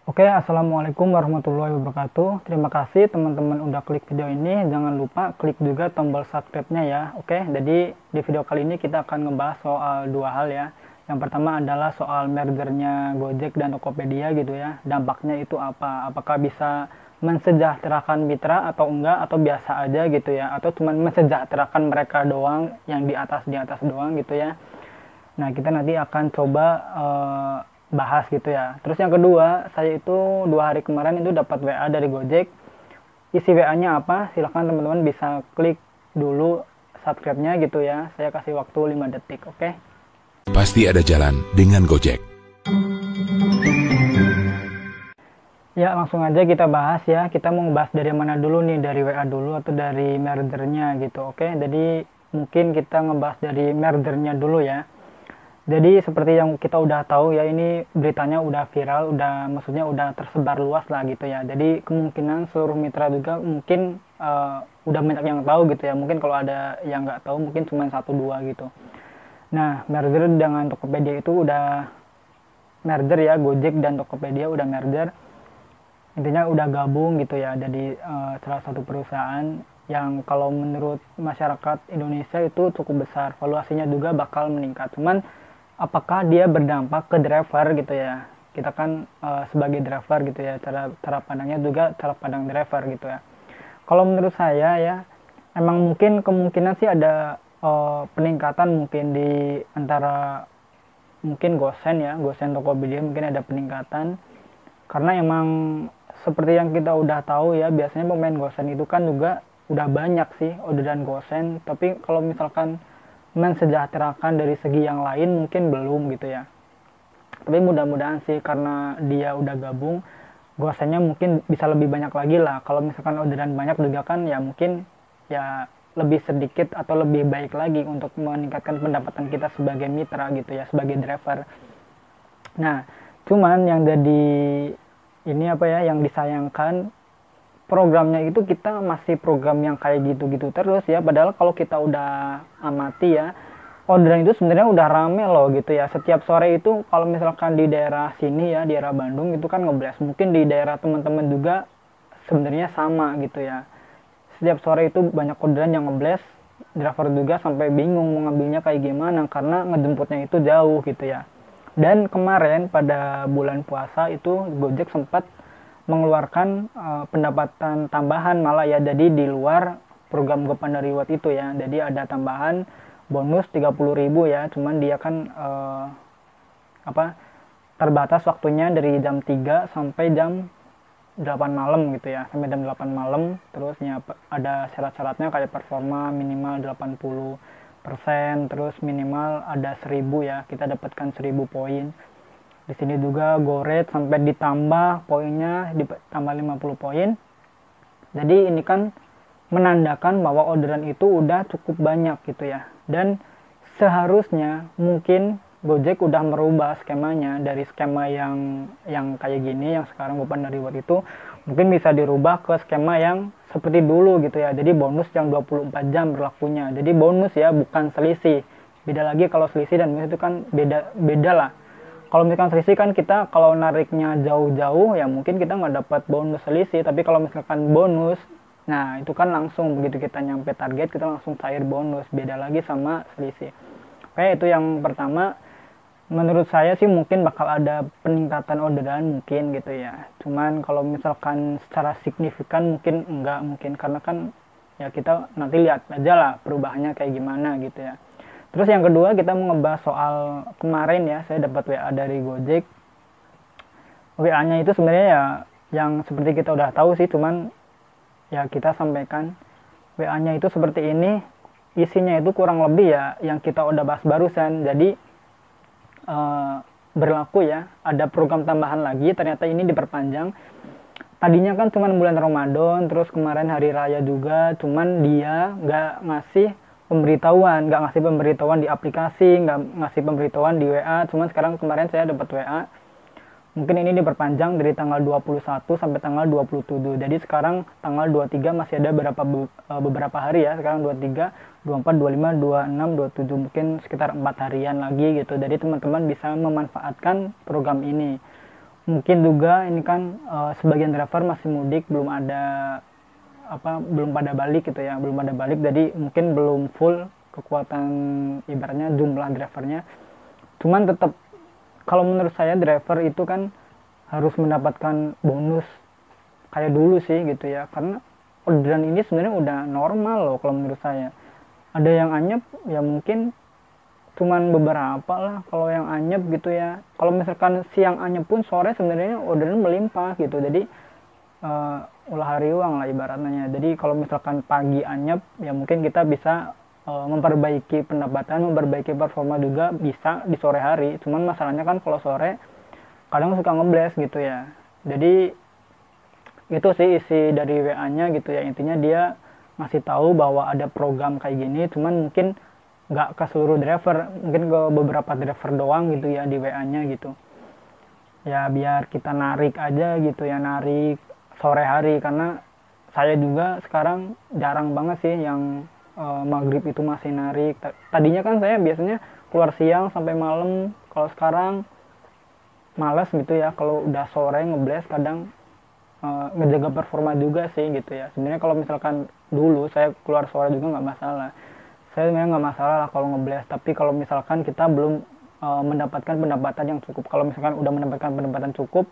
Oke, assalamualaikum warahmatullahi wabarakatuh. Terima kasih teman-teman udah klik video ini. Jangan lupa klik juga tombol subscribe-nya ya. Oke, jadi di video kali ini kita akan ngebahas soal dua hal ya. Yang pertama adalah soal mergernya Gojek dan Tokopedia gitu ya. Dampaknya itu apa? Apakah bisa mensejahterakan mitra atau enggak, atau biasa aja gitu ya, atau cuma mensejahterakan mereka doang, yang di atas doang gitu ya. Nah, kita nanti akan coba bahas gitu ya. Terus yang kedua, saya itu 2 hari kemarin itu dapat WA dari Gojek. Isi WA-nya apa? Silahkan teman-teman bisa klik dulu subscribe-nya gitu ya. Saya kasih waktu 5 detik, oke? Pasti ada jalan dengan Gojek. Ya, langsung aja kita bahas ya. Kita mau ngebahas dari mana dulu nih? Dari WA dulu atau dari mergernya gitu, oke? Jadi mungkin kita ngebahas dari mergernya dulu ya. Jadi seperti yang kita udah tahu ya, ini beritanya udah viral, maksudnya udah tersebar luas lah gitu ya. Jadi kemungkinan seluruh mitra juga mungkin udah banyak yang tahu gitu ya. Mungkin kalau ada yang nggak tahu mungkin cuma satu dua gitu. Nah, merger dengan Tokopedia itu udah merger ya, Gojek dan Tokopedia udah merger. Intinya udah gabung gitu ya. Jadi salah satu perusahaan yang kalau menurut masyarakat Indonesia itu cukup besar. Valuasinya juga bakal meningkat. Cuman apakah dia berdampak ke driver gitu ya, kita kan sebagai driver gitu ya, cara pandangnya juga cara pandang driver gitu ya. Kalau menurut saya ya, emang mungkin kemungkinan sih ada peningkatan mungkin di antara mungkin Gosen Tokopedia mungkin ada peningkatan, karena emang seperti yang kita udah tahu ya, biasanya pemain Gosen itu kan juga udah banyak sih orderan Gosen, tapi kalau misalkan mensejahterakan dari segi yang lain mungkin belum gitu ya. Tapi mudah-mudahan sih, karena dia udah gabung, gosennya mungkin bisa lebih banyak lagi lah. Kalau misalkan orderan banyak juga kan ya mungkin ya lebih sedikit atau lebih baik lagi untuk meningkatkan pendapatan kita sebagai mitra gitu ya, sebagai driver. Nah, cuman yang jadi ini apa ya, yang disayangkan, programnya itu kita masih program yang kayak gitu-gitu terus ya. Padahal kalau kita udah amati ya, orderan itu sebenarnya udah rame loh gitu ya. Setiap sore itu kalau misalkan di daerah sini ya, di daerah Bandung itu kan ngeblast. Mungkin di daerah teman-teman juga sebenarnya sama gitu ya. Setiap sore itu banyak orderan yang ngeblast. Driver juga sampai bingung mau ngambilnya kayak gimana, karena ngejemputnya itu jauh gitu ya. Dan kemarin pada bulan puasa itu Gojek sempat mengeluarkan pendapatan tambahan malah ya, jadi di luar program GoPanda Reward itu ya. Jadi ada tambahan bonus 30.000 ya, cuman dia kan terbatas waktunya dari jam 3 sampai jam 8 malam gitu ya, sampai jam 8 malam. Terusnya ada syarat-syaratnya kayak performa minimal 80%, terus minimal ada 1000 ya, kita dapatkan 1000 poin. Di sini juga go-rate sampai ditambah poinnya, ditambah 50 poin. Jadi ini kan menandakan bahwa orderan itu udah cukup banyak gitu ya. Dan seharusnya mungkin Gojek udah merubah skemanya dari skema yang kayak gini, yang sekarang GoPanda Reward itu mungkin bisa dirubah ke skema yang seperti dulu gitu ya. Jadi bonus yang 24 jam berlakunya. Jadi bonus ya, bukan selisih. Beda lagi kalau selisih dan bonus itu kan beda lah. Kalau misalkan selisih kan kita kalau nariknya jauh-jauh ya mungkin kita nggak dapat bonus selisih, tapi kalau misalkan bonus, nah itu kan langsung begitu kita nyampe target kita langsung cair bonus, beda lagi sama selisih. Oke, itu yang pertama. Menurut saya sih mungkin bakal ada peningkatan orderan mungkin gitu ya, cuman kalau misalkan secara signifikan mungkin enggak, mungkin karena kan ya kita nanti lihat aja lah perubahannya kayak gimana gitu ya. Terus yang kedua, kita mau ngebahas soal kemarin ya, saya dapat WA dari Gojek. WA-nya itu sebenarnya ya yang seperti kita udah tahu sih, cuman ya kita sampaikan. WA-nya itu seperti ini, isinya itu kurang lebih ya yang kita udah bahas barusan. Jadi berlaku ya, ada program tambahan lagi, ternyata ini diperpanjang. Tadinya kan cuman bulan Ramadan, terus kemarin hari raya juga, cuman dia nggak ngasih pemberitahuan di aplikasi, nggak ngasih pemberitahuan di WA. Cuman sekarang kemarin saya dapat WA, mungkin ini diperpanjang dari tanggal 21 sampai tanggal 27. Jadi sekarang tanggal 23 masih ada beberapa hari ya. Sekarang 23, 24, 25, 26, 27, mungkin sekitar 4 harian lagi gitu. Jadi teman-teman bisa memanfaatkan program ini. mungkin juga ini kan sebagian driver masih mudik, belum pada balik gitu ya, belum pada balik, jadi mungkin belum full kekuatan ibaratnya jumlah drivernya. Cuman tetap kalau menurut saya driver itu kan harus mendapatkan bonus kayak dulu sih gitu ya, karena orderan ini sebenarnya udah normal loh kalau menurut saya. Ada yang anyep ya mungkin cuman beberapa lah kalau yang anyep gitu ya. Kalau misalkan siang anyep pun sore sebenarnya orderan melimpah gitu, jadi ulah hariwang lah ibaratnya. Jadi kalau misalkan pagi anyep ya mungkin kita bisa memperbaiki pendapatan, memperbaiki performa juga bisa di sore hari. Cuman masalahnya kan kalau sore kadang suka ngeblast gitu ya. Jadi itu sih isi dari WA-nya gitu ya. Intinya dia ngasih tahu bahwa ada program kayak gini, cuman mungkin nggak ke seluruh driver, mungkin ke beberapa driver doang gitu ya di WA-nya gitu. Ya biar kita narik aja gitu ya, narik sore hari, karena saya juga sekarang jarang banget sih yang maghrib itu masih narik. Tadinya kan saya biasanya keluar siang sampai malam, kalau sekarang males gitu ya, kalau udah sore ngeblast kadang ngejaga performa juga sih gitu ya. Sebenarnya kalau misalkan dulu saya keluar sore juga nggak masalah, saya sebenarnya nggak masalah lah kalau ngeblast, tapi kalau misalkan kita belum mendapatkan pendapatan yang cukup. Kalau misalkan udah mendapatkan pendapatan cukup,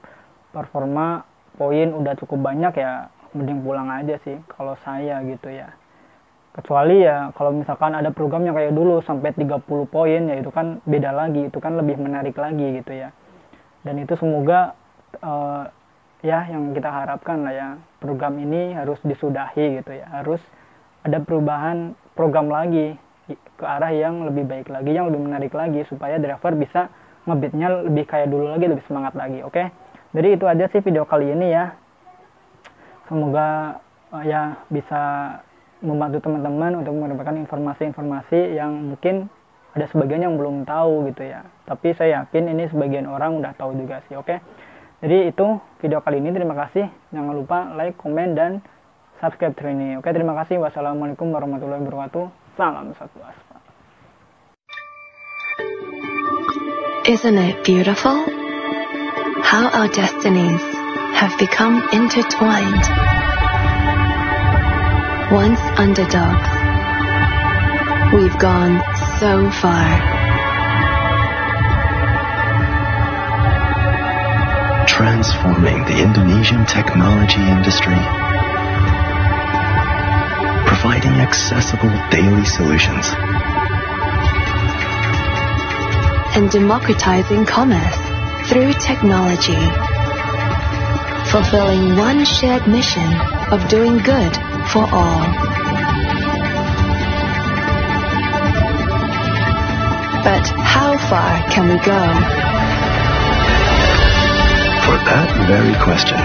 performa poin udah cukup banyak ya mending pulang aja sih kalau saya gitu ya. Kecuali ya kalau misalkan ada program yang kayak dulu sampai 30 poin ya itu kan beda lagi, itu kan lebih menarik lagi gitu ya. Dan itu semoga ya yang kita harapkan lah ya, program ini harus disudahi gitu ya, harus ada perubahan program lagi ke arah yang lebih baik lagi, yang lebih menarik lagi, supaya driver bisa ngebeatnya lebih kayak dulu lagi, lebih semangat lagi. Oke, jadi itu aja sih video kali ini ya. Semoga ya bisa membantu teman-teman untuk mendapatkan informasi-informasi yang mungkin ada sebagian yang belum tahu gitu ya. Tapi saya yakin ini sebagian orang udah tahu juga sih. Oke, jadi itu video kali ini. Terima kasih. Jangan lupa like, komen, dan subscribe channel ini. Oke, terima kasih. Wassalamualaikum warahmatullahi wabarakatuh. Salam satu aspal. Isn't it beautiful how our destinies have become intertwined? Once underdogs, we've gone so far. Transforming the Indonesian technology industry, providing accessible daily solutions, and democratizing commerce through technology, fulfilling one shared mission of doing good for all. But how far can we go? For that very question,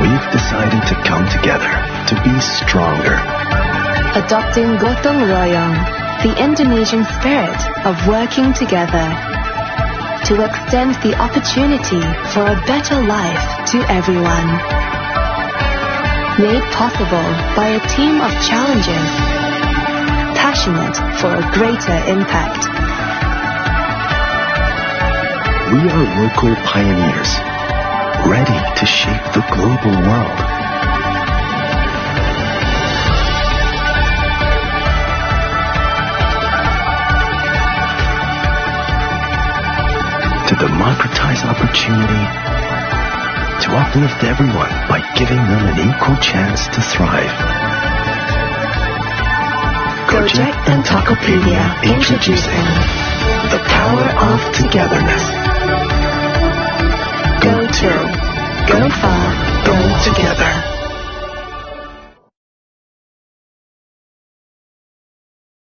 we've decided to come together to be stronger. Adopting Gotong Royong, the Indonesian spirit of working together, to extend the opportunity for a better life to everyone. Made possible by a team of challengers, passionate for a greater impact. We are local pioneers, ready to shape the global world. To democratize opportunity, to uplift everyone by giving them an equal chance to thrive. Gojek and Tokopedia introducing the power of togetherness. Go to, go far, Go together.